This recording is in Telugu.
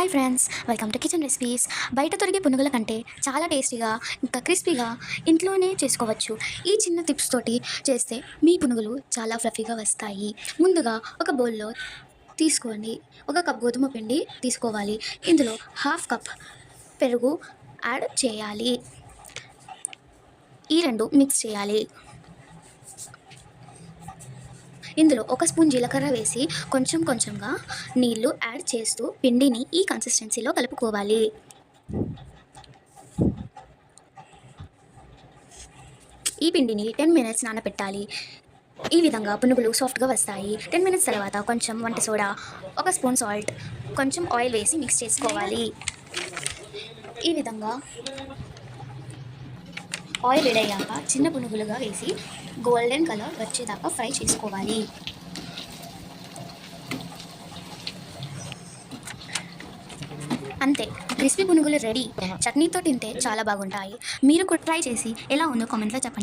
Hi friends, welcome to kitchen recipes. బయట దొరికే పునుగుల కంటే చాలా టేస్టీగా ఇంకా క్రిస్పీగా ఇంట్లోనే చేసుకోవచ్చు. ఈ చిన్న టిప్స్ తోటి చేస్తే మీ పునుగులు చాలా ఫ్లఫీగా వస్తాయి. ముందుగా ఒక బౌల్లో తీసుకోండి. ఒక కప్ గోధుమ పిండి తీసుకోవాలి. ఇందులో హాఫ్ కప్ పెరుగు యాడ్ చేయాలి. ఈ రెండు మిక్స్ చేయాలి. ఇందులో ఒక స్పూన్ జీలకర్ర వేసి కొంచెం కొంచెంగా నీళ్లు యాడ్ చేస్తూ పిండిని ఈ కన్సిస్టెన్సీలో కలుపుకోవాలి. ఈ పిండిని 10 మినిట్స్ నానబెట్టాలి. ఈ విధంగా పునుగులు సాఫ్ట్గా వస్తాయి. 10 మినిట్స్ తర్వాత కొంచెం వంట సోడా, ఒక స్పూన్ సాల్ట్, కొంచెం ఆయిల్ వేసి మిక్స్ చేసుకోవాలి. ఈ విధంగా ఆయిల్ వేడయ్యాక చిన్న పునుగులుగా వేసి గోల్డెన్ కలర్ వచ్చేదాకా ఫ్రై చేసుకోవాలి. అంతే, క్రిస్పీ పునుగులు రెడీ. చట్నీతో తింటే చాలా బాగుంటాయి. మీరు కూడా ట్రై చేసి ఎలా ఉందో కామెంట్లో చెప్పండి.